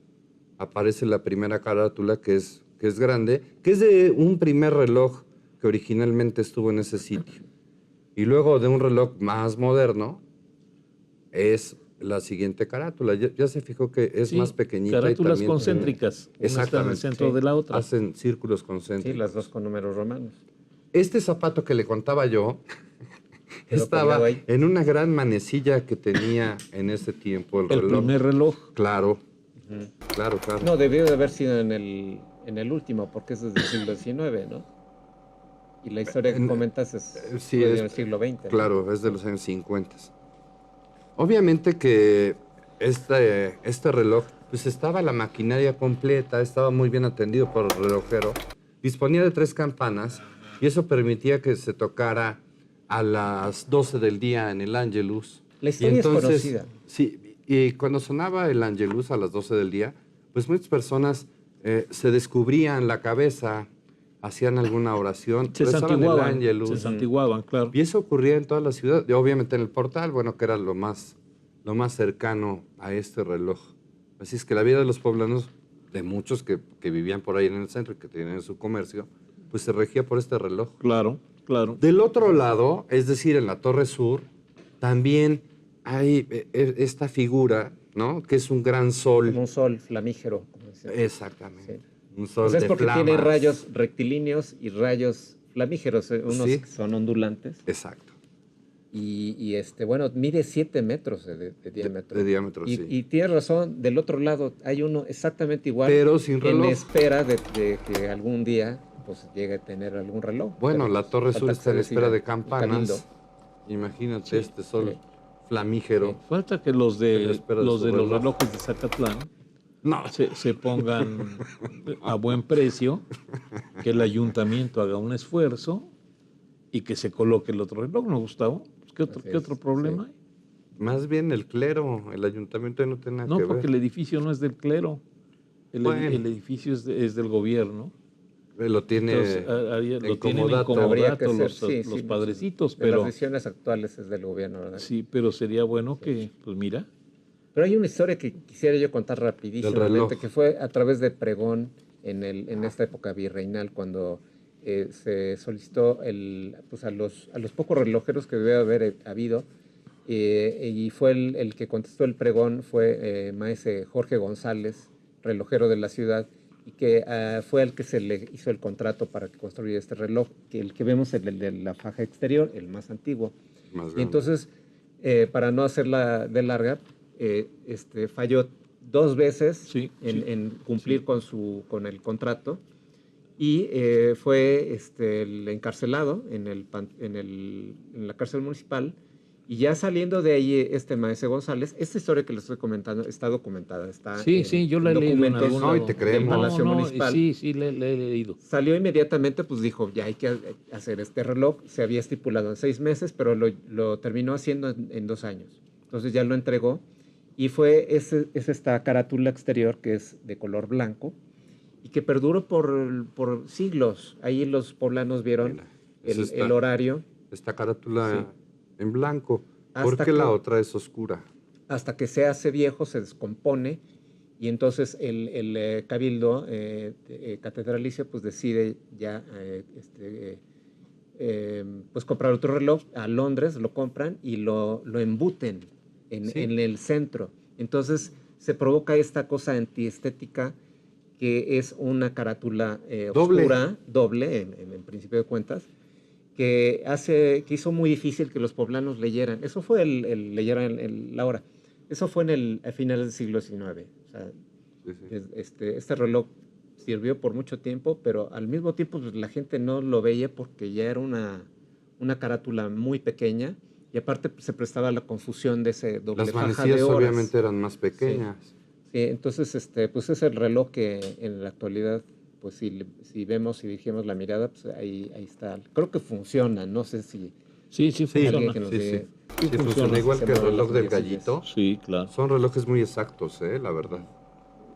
Aparece la primera carátula, que es grande, que es de un primer reloj que originalmente estuvo en ese sitio. Y luego de un reloj más moderno es la siguiente carátula. Ya se fijó que es Sí, más pequeñita. carátulas y también concéntricas. Una está en el Exactamente. centro Sí. de la otra. Hacen círculos Sí, concéntricos. las dos con números romanos. Este zapato que le contaba yo Quedó estaba colgado ahí. en una gran manecilla que tenía en ese tiempo el El reloj. primer reloj. Claro, Ujú. claro. No, debió de haber sido en el último, porque es desde el siglo XIX, ¿no? Y la historia que comentas es sí, del siglo XX. ¿no? Claro, es de los años 50. Obviamente que este reloj, pues estaba la maquinaria completa, estaba muy bien atendido por el relojero, disponía de 3 campanas y eso permitía que se tocara a las 12 del día en el Angelus. La historia es conocida. Sí, y cuando sonaba el Angelus a las 12 del día, pues muchas personas se descubrían la cabeza, hacían alguna oración, Se rezaban el santiguaban. Angelus. Se santiguaban, claro. Y eso ocurría en toda la ciudad, y obviamente en el portal, bueno, que era lo más cercano a este reloj. Así es que la vida de los poblanos, de muchos que vivían por ahí en el centro y que tenían su comercio, pues se regía por este reloj. Claro, claro. Del otro lado, es decir, en la Torre Sur, también hay esta figura, ¿no? Que es un gran sol. Como un sol flamígero. Como decía. Exactamente. Sí. Un sol Pues es de porque flamas. tiene rayos rectilíneos y rayos flamígeros, unos Sí. que son ondulantes. Exacto. Y bueno, mide 7 metros de diámetro. De diámetro, y, sí. y tienes razón, del otro lado hay uno exactamente igual. Pero sin reloj. En espera de que algún día pues llegue a tener algún reloj. Bueno, Pero, la pues, Torre falta Sur que está se en decida espera de el cabildo. campanas. Imagínate Sí. este sol Sí. flamígero. Falta que los En de espera de los su de los reloj. relojes de Zacatlán No, se pongan a buen precio, que el ayuntamiento haga un esfuerzo y que se coloque el otro reloj, ¿no, Gustavo? Pues, Así ¿Qué otro es, problema sí. hay? más bien el clero, el ayuntamiento no tiene nada No, que porque ver. el edificio no es del clero, Bueno. el edificio es del gobierno. Lo tiene Entonces, lo en tienen en comodato. Habría que comodato ser, los sí, padrecitos, de las pero decisiones actuales es del gobierno, ¿verdad? sí, pero sería bueno que, pues mira, Pero hay una historia que quisiera yo contar rapidísimamente, reloj. que fue a través de pregón en esta época virreinal, cuando se solicitó pues a los pocos relojeros que debe haber habido, y fue el que contestó el pregón, fue maese Jorge González, relojero de la ciudad, y que fue el que se le hizo el contrato para que construyera este reloj, que el que vemos es el de la faja exterior, el más antiguo. Más Y grande. entonces, para no hacerla de larga, falló 2 veces Sí, en cumplir con el contrato, y fue el encarcelado en la cárcel municipal. Y ya saliendo de ahí, maese González, esta historia que les estoy comentando está documentada, está sí, yo la he leído en documentos algún No, y lado. te creemos. del Palacio No, Municipal. sí, le he leído. Salió inmediatamente, pues dijo, ya hay que hacer este reloj. Se había estipulado en 6 meses, pero lo terminó haciendo en 2 años. Entonces ya lo entregó, y es esta carátula exterior que es de color blanco y que perduró por siglos. Ahí los poblanos vieron Mira, es el horario Esta carátula en blanco. Hasta ¿Por qué que- la otra es oscura? hasta que se hace viejo, se descompone, y entonces el cabildo catedralicio pues decide ya pues comprar otro reloj. A Londres lo compran y lo embuten en el centro. Entonces se provoca esta cosa antiestética, que es una carátula Doble. oscura, doble en principio de cuentas, que hizo muy difícil que los poblanos leyeran. Eso fue leyeran la hora. Eso fue a finales del siglo XIX. O sea, Sí, sí. este reloj sirvió por mucho tiempo, pero al mismo tiempo pues, la gente no lo veía porque ya era una carátula muy pequeña, y aparte pues, se prestaba a la confusión de ese doble Las faja de manecillas horas. obviamente eran más pequeñas. Sí, entonces pues es el reloj que en la actualidad, pues si vemos y dirigimos la mirada, pues ahí está. Creo que funciona, no sé si Sí, Sí, funciona. alguien que nos sí, diga. sí. Sí, funciona igual Se que el mueven reloj las del manecillas. gallito. Sí, claro. Son relojes muy exactos, la verdad.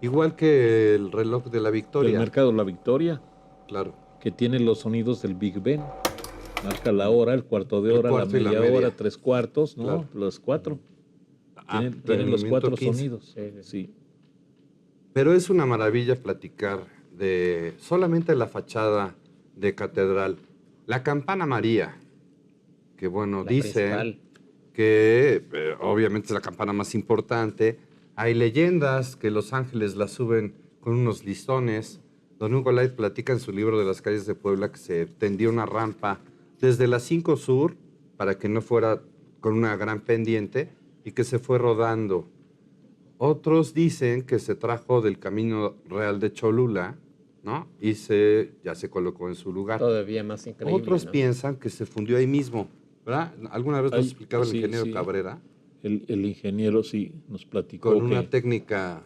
Igual que el reloj de la El Victoria. mercado La Victoria, Claro. que tiene los sonidos del Big Ben. Marca la hora, el cuarto de El hora, la cuarto y la media media. hora, 3/4, ¿no? Claro. Los 4. Ah, Tienen los 4 15. sonidos. Sí. Sí. Pero es una maravilla platicar de solamente la fachada de catedral. La campana María, bueno, La dicen principal. que obviamente es la campana más importante. Hay leyendas que los ángeles la suben con unos listones. Don Hugo Light platica en su libro de las calles de Puebla que se tendió una rampa desde la 5 Sur para que no fuera con una gran pendiente y que se fue rodando. Otros dicen que se trajo del Camino Real de Cholula, ¿no? Y ya se colocó en su lugar. Todavía más increíble. Otros ¿no? piensan que se fundió ahí mismo, ¿verdad? ¿Alguna vez nos Ay, explicaba el sí, ingeniero sí. Cabrera? El ingeniero sí nos platicó Con una técnica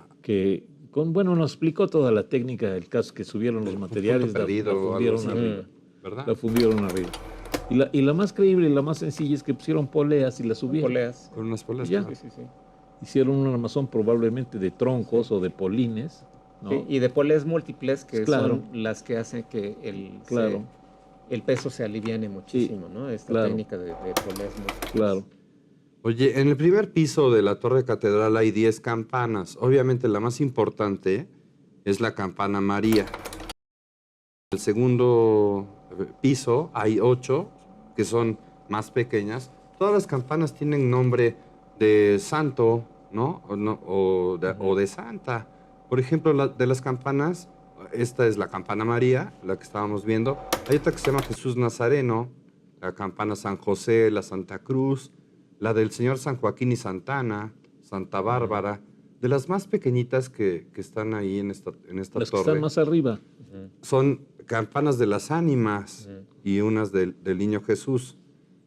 bueno, nos explicó toda la técnica del caso, que subieron los un materiales, punto perdido la o algo fundieron así, arriba. ¿verdad? La fundieron arriba. Y la más creíble y la más sencilla es que pusieron poleas y la subieron. Poleas. Con unas polas. Ya. claro. Sí, sí, sí. Hicieron un armazón probablemente de troncos o de polines, ¿no? Sí, y de poleas múltiples, que Claro. son las que hacen que Claro. el peso se aliviane muchísimo, ¿no? Esta claro. técnica de poleas múltiples. Claro. Oye, en el primer piso de la Torre Catedral hay 10 campanas. Obviamente la más importante es la campana María. En el segundo piso hay 8 que son más pequeñas. Todas las campanas tienen nombre de santo, ¿no? O de santa. Por ejemplo, de las campanas, esta es la campana María, la que estábamos viendo. Hay otra que se llama Jesús Nazareno, la campana San José, la Santa Cruz, la del Señor San Joaquín y Santana, Santa Bárbara, de las más pequeñitas que están ahí en esta Las que torre. están más arriba. Son campanas de las ánimas y unas del Niño Jesús.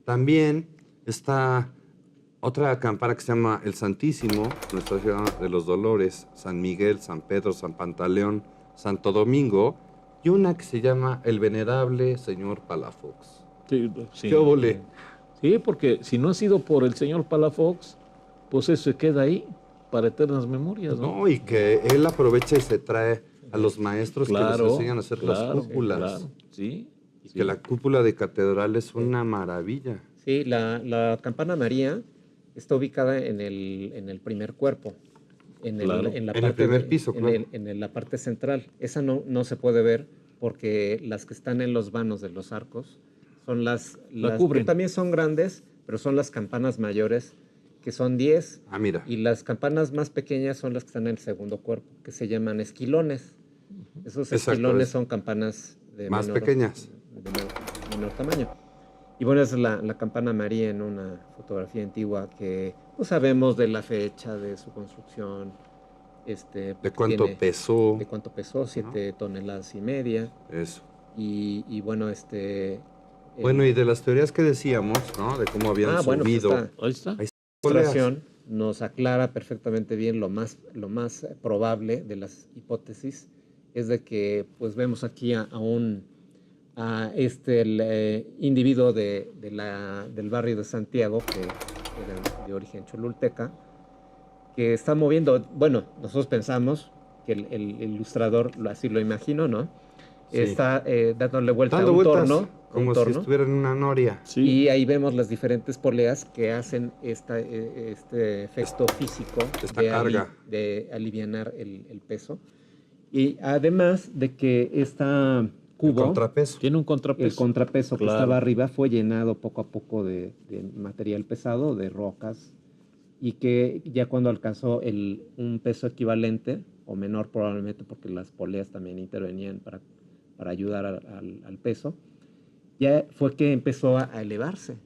También está otra campana que se llama el Santísimo, Nuestra Señora de los Dolores, San Miguel, San Pedro, San Pantaleón, Santo Domingo, y una que se llama el Venerable Señor Palafox. Sí, sí. ¿Qué óvole? Sí, porque si no ha sido por el señor Palafox, pues eso se queda ahí para eternas memorias, ¿no? No, y que él aprovecha y se trae a los maestros que les enseñan a hacer las claro, cúpulas. claro, sí. Y sí. que la cúpula de catedral es una maravilla. Sí, la campana María está ubicada en el primer cuerpo, Claro. en la En el parte primer piso, claro. en la parte central. Esa no se puede ver porque las que están en los vanos de los arcos son las que cubren. también son grandes, pero son las campanas mayores, que son 10, Ah, mira. y las campanas más pequeñas son las que están en el segundo cuerpo, que se llaman esquilones. Esos Exacto, esquilones es. son campanas de Más menor, pequeñas. de menor tamaño. Y bueno, esa es la campana María en una fotografía antigua que pues, sabemos de la fecha de su construcción. ¿De cuánto pesó? De cuánto pesó, 7 toneladas y media. Eso. Y bueno, Bueno, y de las teorías que decíamos, ¿no? De cómo habían bueno, pues subido. esta Ahí está. Ahí ilustración nos aclara perfectamente bien lo más probable de las hipótesis es de que pues vemos aquí el individuo del barrio de Santiago, que era de origen cholulteca, que está moviendo, bueno, nosotros pensamos que el ilustrador, así lo imagino, ¿no? Sí. Está dándole vuelta Dando a un vueltas, torno. como si estuviera en una noria. Sí. Y ahí vemos las diferentes poleas que hacen este efecto físico Esta carga. de alivianar el peso. Y además de que esta cubo, Contrapeso. Tiene un contrapeso. el contrapeso que Claro. estaba arriba, fue llenado poco a poco de material pesado, de rocas, y que ya cuando alcanzó un peso equivalente, o menor probablemente porque las poleas también intervenían para ayudar al peso, ya fue que empezó a elevarse.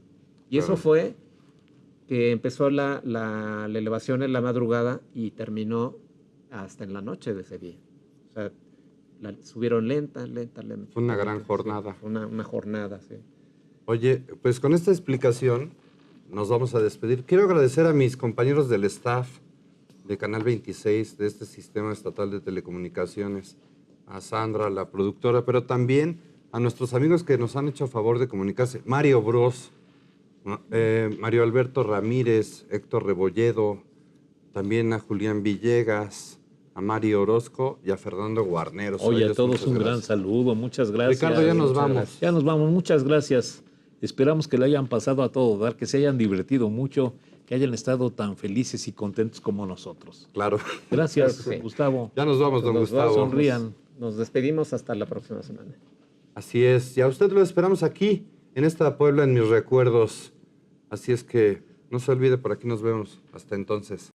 Y eso Claro. fue que empezó la elevación en la madrugada y terminó hasta en la noche de ese día. O sea, subieron lenta. Fue una gran Sí, jornada. fue una jornada, sí. Oye, pues con esta explicación nos vamos a despedir. Quiero agradecer a mis compañeros del staff de Canal 26, de este Sistema Estatal de Telecomunicaciones, a Sandra, la productora, pero también a nuestros amigos que nos han hecho favor de comunicarse. Mario Bros, Mario Alberto Ramírez, Héctor Rebolledo, también a Julián Villegas, a Mario Orozco y a Fernando Guarneros. Oye, a ellos, todos muchas un gran gracias. saludo, muchas gracias. Ricardo, ya nos Muchas vamos. gracias. Ya nos vamos, muchas gracias. Esperamos que le hayan pasado a todo dar, que se hayan divertido mucho, que hayan estado tan felices y contentos como nosotros. Claro. Gracias, Claro que sí. Gustavo. Ya nos vamos, don Nos Gustavo. vamos. Sonrían. Nos despedimos hasta la próxima semana. Así es. Y a usted lo esperamos aquí, en esta Puebla en mis recuerdos. Así es que no se olvide, por aquí nos vemos. Hasta entonces.